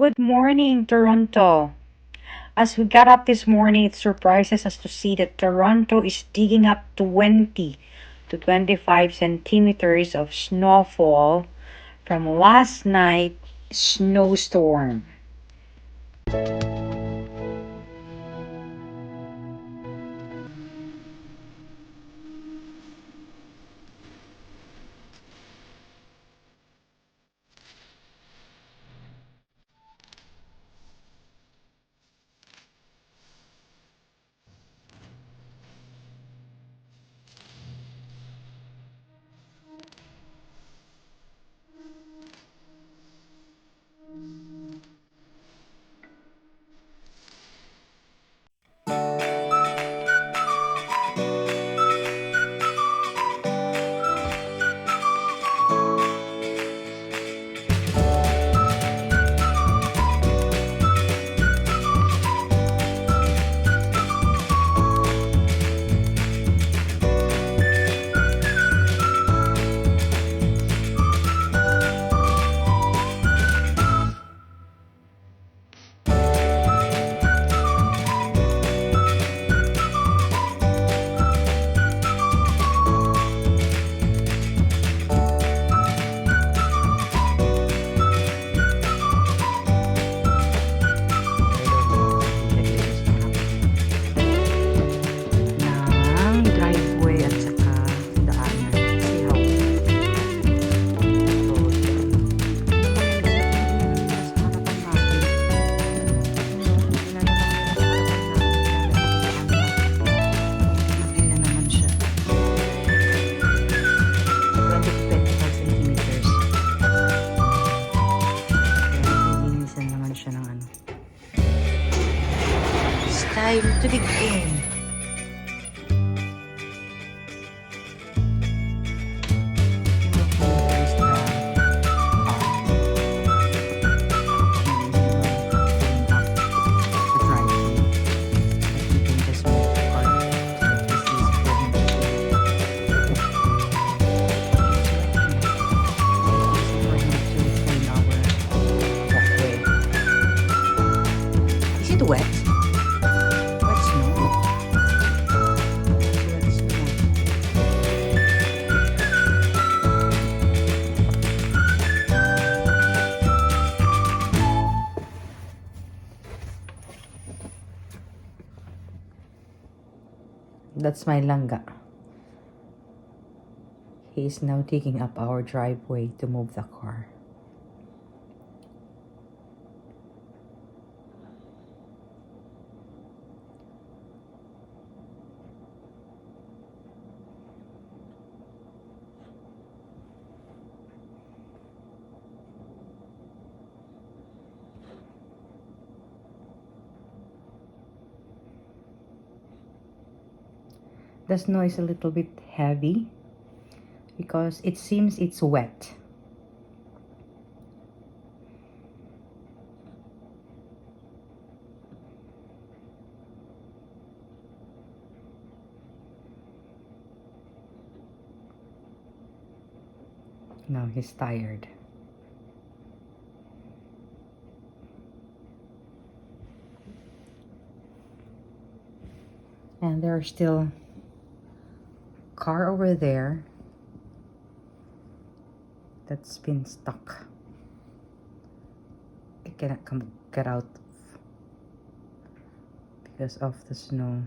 Good morning, Toronto. As we got up this morning, it surprises us to see that Toronto is digging up 20 to 25 centimeters of snowfall from last night's snowstorm. Ng driveway at saka daanan. See how it's time to begin. Is it wet? Wet snow? Wet snow. That's my langga. He is now digging up our driveway to move the car. The snow is a little bit heavy because it seems it's wet. Now he's tired. And there are still car over there that's been stuck. It cannot get out because of the snow.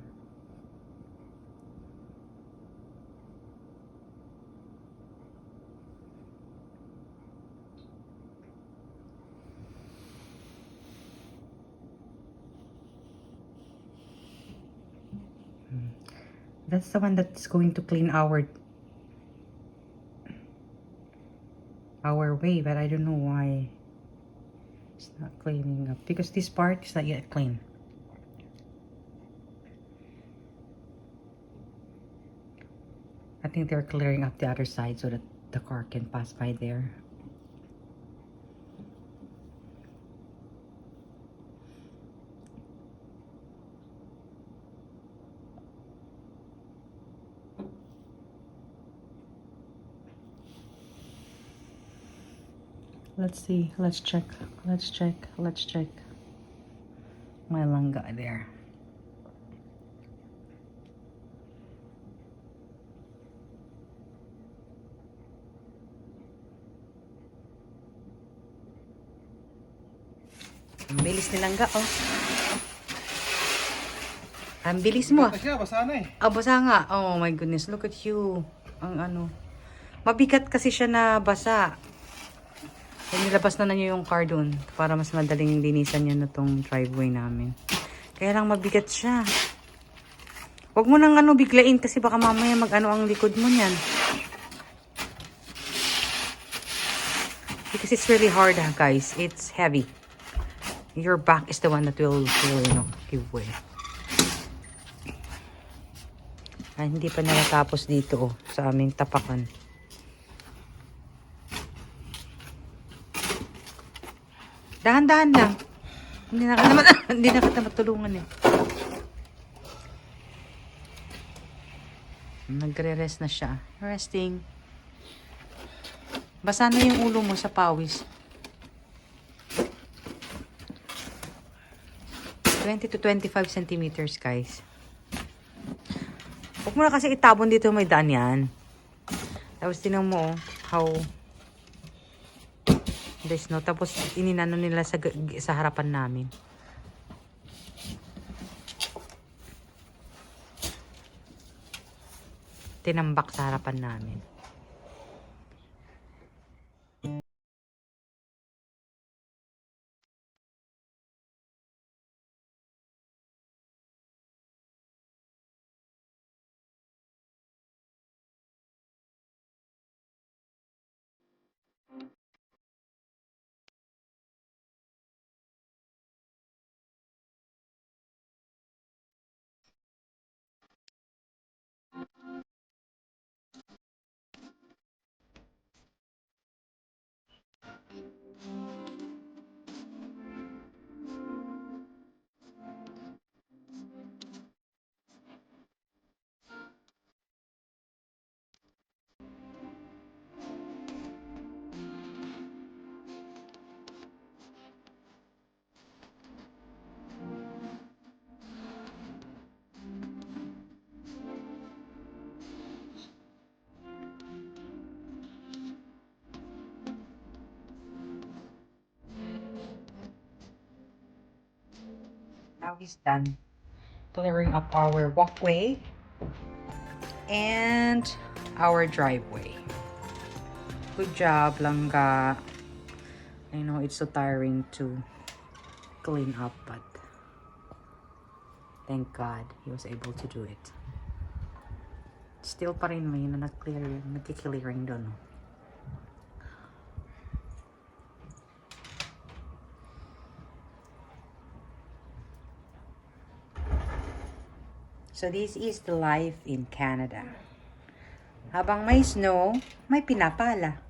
That's the one that's going to clean our way, but I don't know why it's not cleaning up, because this part is not yet clean. I think they're clearing up the other side so that the car can pass by there. Let's see. Let's check. Let's check. Let's check. My langga there. Ang bilis ni langga, oh. Ang bilis mo. Basa na eh. Ah, basa nga. Oh my goodness, look at you. Ang ano. Mabigat kasi siya na basa. Kaya nilabas na niyo yung car doon para mas madaling linisan niya na tong driveway namin. Kaya lang mabigat siya. Huwag mo nang ano biglain kasi baka mamaya mag-ano ang likod mo niyan. Because it's really hard, guys. It's heavy. Your back is the one that will give way. Ay, hindi pa natatapos dito sa aming tapakan. Dahan-dahan lang. Hindi na kita hindi na kita matulungan eh. Nagre-rest na siya. Resting. Basa na yung ulo mo sa pawis. 20 to 25 centimeters, guys. Huwag mo na kasi itabon dito, may daan yan. Tapos tinan mo how there's no. Tapos ininano nila sa harapan namin. Tinambak sa harapan namin. Now he's done clearing up our walkway and our driveway. Good job, Langga. I know it's so tiring to clean up, but thank God he was able to do it. Still pa rin may nagki-clearing doon. So this is the life in Canada. Habang may snow, may pinapala.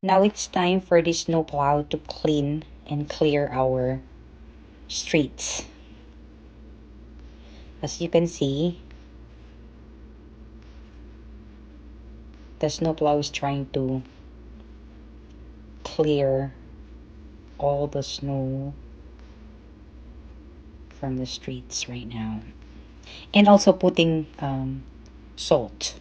Now it's time for the snowplow to clean and clear our streets. As you can see, the snowplow is trying to clear all the snow from the streets right now. And also putting salt.